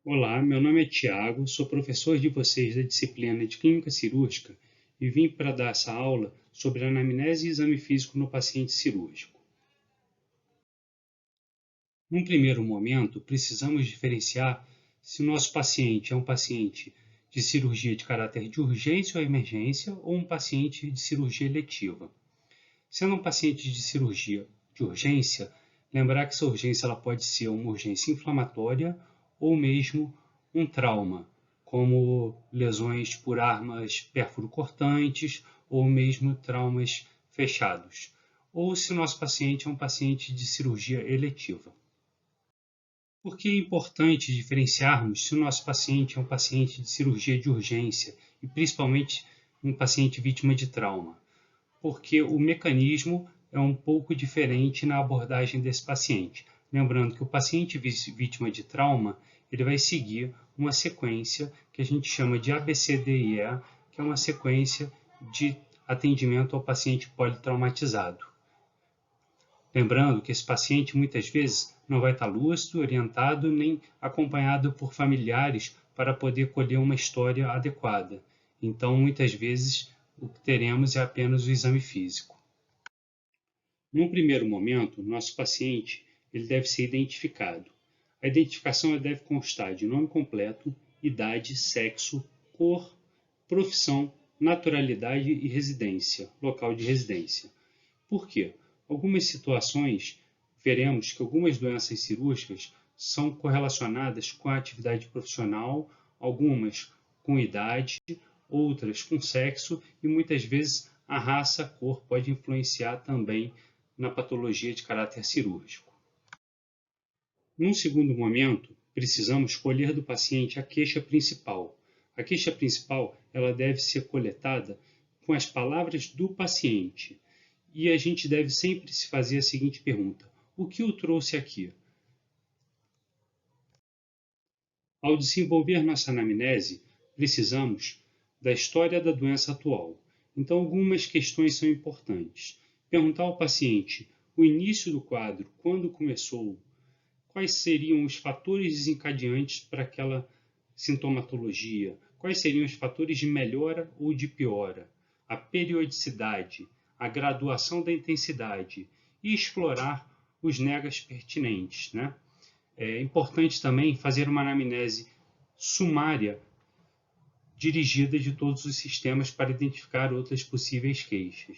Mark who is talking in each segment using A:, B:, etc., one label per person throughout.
A: Olá, meu nome é Tiago, sou professor de vocês da disciplina de Clínica Cirúrgica e vim para dar essa aula sobre anamnese e exame físico no paciente cirúrgico. Num primeiro momento, precisamos diferenciar se o nosso paciente é um paciente de cirurgia de caráter de urgência ou emergência ou um paciente de cirurgia eletiva. Sendo um paciente de cirurgia de urgência, lembrar que essa urgência ela pode ser uma urgência inflamatória ou mesmo um trauma, como lesões por armas perfuro-cortantes ou mesmo traumas fechados. Ou se o nosso paciente é um paciente de cirurgia eletiva. Por que é importante diferenciarmos se o nosso paciente é um paciente de cirurgia de urgência e principalmente um paciente vítima de trauma? Porque o mecanismo é um pouco diferente na abordagem desse paciente. Lembrando que o paciente vítima de trauma, ele vai seguir uma sequência que a gente chama de ABCDE, que é uma sequência de atendimento ao paciente politraumatizado. Lembrando que esse paciente muitas vezes não vai estar lúcido, orientado, nem acompanhado por familiares para poder colher uma história adequada. Então, muitas vezes, o que teremos é apenas o exame físico. Num primeiro momento, nosso paciente ele deve ser identificado. A identificação deve constar de nome completo, idade, sexo, cor, profissão, naturalidade e residência, local de residência. Por quê? Algumas situações, veremos que algumas doenças cirúrgicas são correlacionadas com a atividade profissional, algumas com idade, outras com sexo e muitas vezes a raça, a cor pode influenciar também na patologia de caráter cirúrgico. Num segundo momento, precisamos colher do paciente a queixa principal. A queixa principal ela deve ser coletada com as palavras do paciente. E a gente deve sempre se fazer a seguinte pergunta: o que o trouxe aqui? Ao desenvolver nossa anamnese, precisamos da história da doença atual. Então, algumas questões são importantes. Perguntar ao paciente o início do quadro, quando começou, quais seriam os fatores desencadeantes para aquela sintomatologia, quais seriam os fatores de melhora ou de piora, a periodicidade, a graduação da intensidade e explorar os negas pertinentes. Né? É importante também fazer uma anamnese sumária dirigida de todos os sistemas para identificar outras possíveis queixas.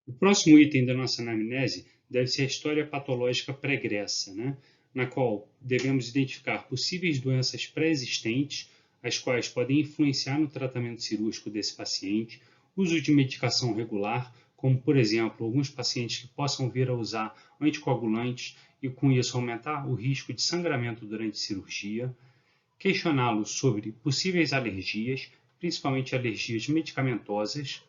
A: O próximo item da nossa anamnese deve ser a história patológica pregressa, né? Na qual devemos identificar possíveis doenças pré-existentes, as quais podem influenciar no tratamento cirúrgico desse paciente, uso de medicação regular, como, por exemplo, alguns pacientes que possam vir a usar anticoagulantes e, com isso, aumentar o risco de sangramento durante cirurgia, questioná-lo sobre possíveis alergias, principalmente alergias medicamentosas,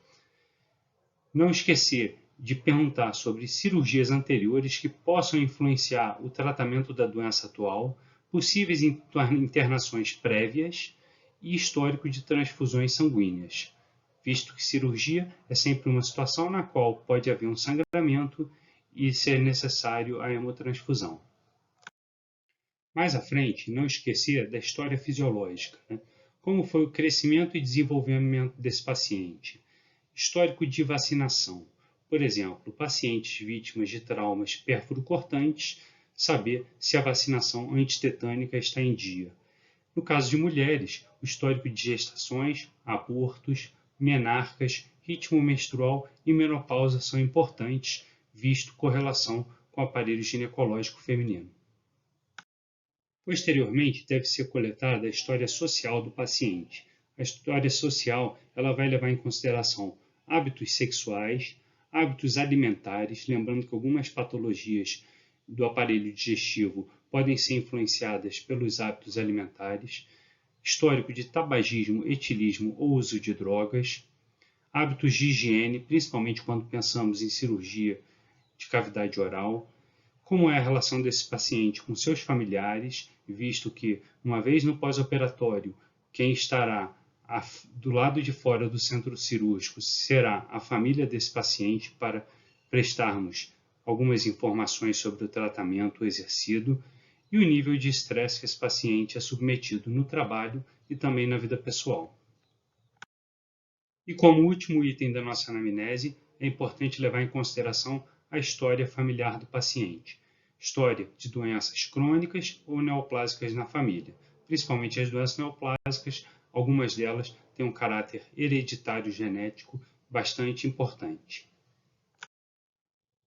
A: não esquecer de perguntar sobre cirurgias anteriores que possam influenciar o tratamento da doença atual, possíveis internações prévias e histórico de transfusões sanguíneas, visto que cirurgia é sempre uma situação na qual pode haver um sangramento e ser necessário a hemotransfusão. Mais à frente, não esquecer da história fisiológica, né? Como foi o crescimento e desenvolvimento desse paciente, histórico de vacinação. Por exemplo, pacientes vítimas de traumas perfuro-cortantes, saber se a vacinação antitetânica está em dia. No caso de mulheres, o histórico de gestações, abortos, menarcas, ritmo menstrual e menopausa são importantes, visto correlação com o aparelho ginecológico feminino. Posteriormente, deve ser coletada a história social do paciente. A história social ela vai levar em consideração hábitos sexuais, hábitos alimentares, lembrando que algumas patologias do aparelho digestivo podem ser influenciadas pelos hábitos alimentares, histórico de tabagismo, etilismo ou uso de drogas, hábitos de higiene, principalmente quando pensamos em cirurgia de cavidade oral, como é a relação desse paciente com seus familiares, visto que, uma vez no pós-operatório, quem estará do lado de fora do centro cirúrgico será a família desse paciente para prestarmos algumas informações sobre o tratamento exercido e o nível de estresse que esse paciente é submetido no trabalho e também na vida pessoal. E como último item da nossa anamnese, é importante levar em consideração a história familiar do paciente. História de doenças crônicas ou neoplásicas na família. Principalmente as doenças neoplásicas, algumas delas têm um caráter hereditário genético bastante importante.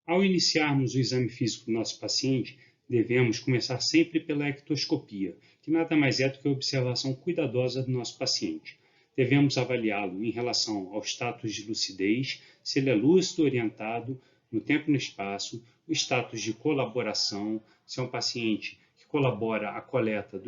A: Ao iniciarmos o exame físico do nosso paciente, devemos começar sempre pela ectoscopia, que nada mais é do que a observação cuidadosa do nosso paciente. Devemos avaliá-lo em relação ao status de lucidez, se ele é lúcido orientado no tempo e no espaço, o status de colaboração, se é um paciente que colabora à coleta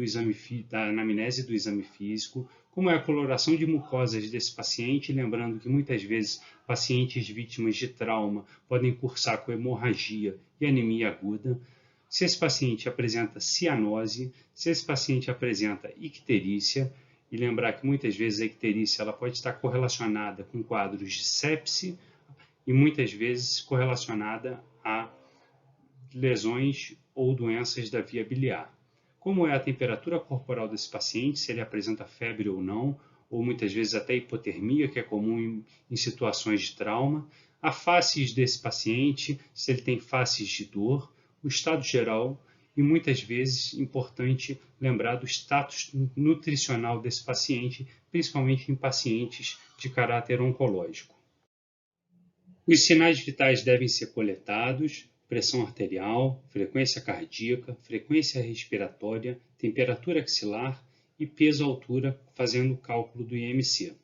A: da anamnese do exame físico, como é a coloração de mucosas desse paciente, lembrando que muitas vezes pacientes vítimas de trauma podem cursar com hemorragia e anemia aguda, se esse paciente apresenta cianose, se esse paciente apresenta icterícia, e lembrar que muitas vezes a icterícia ela pode estar correlacionada com quadros de sepse e muitas vezes correlacionada a lesões ou doenças da via biliar. Como é a temperatura corporal desse paciente, se ele apresenta febre ou não, ou muitas vezes até hipotermia, que é comum em situações de trauma, a faces desse paciente, se ele tem faces de dor, o estado geral e muitas vezes importante lembrar do status nutricional desse paciente, principalmente em pacientes de caráter oncológico. Os sinais vitais devem ser coletados: pressão arterial, frequência cardíaca, frequência respiratória, temperatura axilar e peso-altura, fazendo o cálculo do IMC.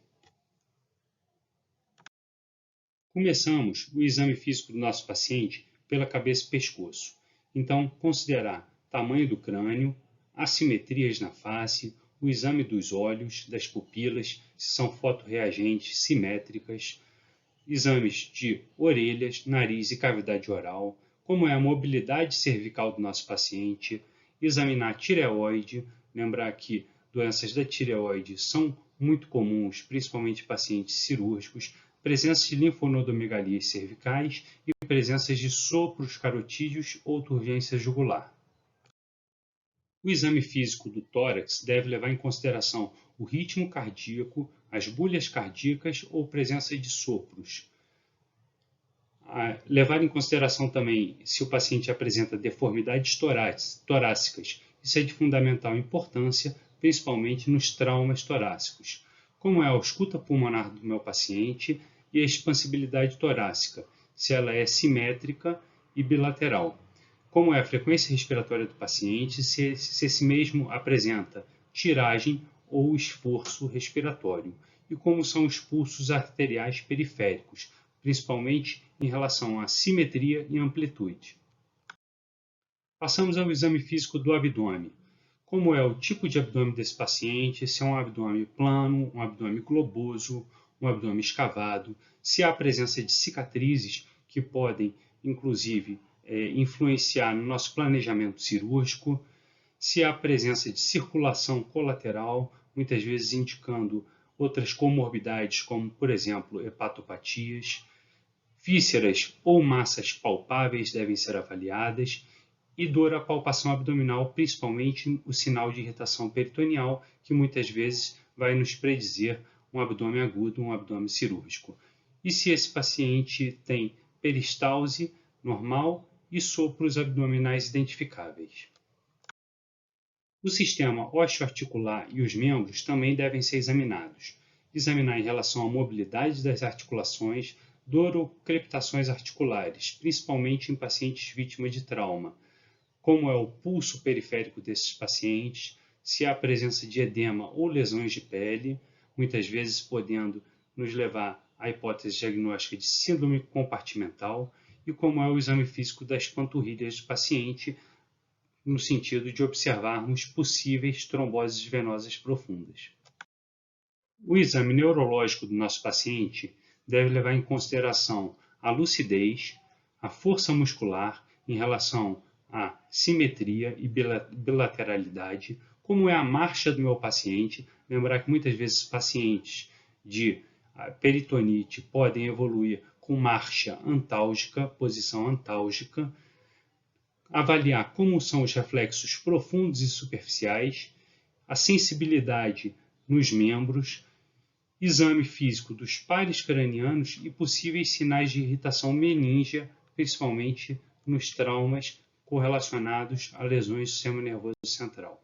A: Começamos o exame físico do nosso paciente pela cabeça e pescoço. Então, considerar tamanho do crânio, assimetrias na face, o exame dos olhos, das pupilas, se são fotorreagentes simétricas, exames de orelhas, nariz e cavidade oral, como é a mobilidade cervical do nosso paciente, examinar a tireoide, lembrar que doenças da tireoide são muito comuns, principalmente em pacientes cirúrgicos, presença de linfonodomegalias cervicais e presenças de sopros carotídeos ou turgência jugular. O exame físico do tórax deve levar em consideração o ritmo cardíaco, as bulhas cardíacas ou presença de sopros. Levar em consideração também se o paciente apresenta deformidades torácicas. Isso é de fundamental importância, principalmente nos traumas torácicos. Como é a ausculta pulmonar do meu paciente e a expansibilidade torácica, se ela é simétrica e bilateral. Como é a frequência respiratória do paciente, se esse mesmo apresenta tiragem ou esforço respiratório. E como são os pulsos arteriais periféricos, principalmente em relação à simetria e amplitude. Passamos ao exame físico do abdômen. Como é o tipo de abdômen desse paciente, se é um abdômen plano, um abdômen globoso, um abdômen escavado, se há presença de cicatrizes que podem, inclusive, influenciar no nosso planejamento cirúrgico, se há presença de circulação colateral, muitas vezes indicando outras comorbidades, como, por exemplo, hepatopatias, vísceras ou massas palpáveis devem ser avaliadas, e dor à palpação abdominal, principalmente o sinal de irritação peritoneal, que muitas vezes vai nos predizer um abdômen agudo, um abdômen cirúrgico. E se esse paciente tem peristalse normal e sopros abdominais identificáveis. O sistema osteoarticular e os membros também devem ser examinados. Examinar em relação à mobilidade das articulações, dor ou crepitações articulares, principalmente em pacientes vítimas de trauma. Como é o pulso periférico desses pacientes, se há presença de edema ou lesões de pele, muitas vezes podendo nos levar à hipótese diagnóstica de síndrome compartimental, e como é o exame físico das panturrilhas do paciente, no sentido de observarmos possíveis tromboses venosas profundas. O exame neurológico do nosso paciente deve levar em consideração a lucidez, a força muscular em relação à simetria e bilateralidade, como é a marcha do meu paciente. Lembrar que muitas vezes pacientes de peritonite podem evoluir com marcha antálgica, posição antálgica, avaliar como são os reflexos profundos e superficiais, a sensibilidade nos membros, exame físico dos pares cranianos e possíveis sinais de irritação meníngia, principalmente nos traumas correlacionados a lesões do sistema nervoso central.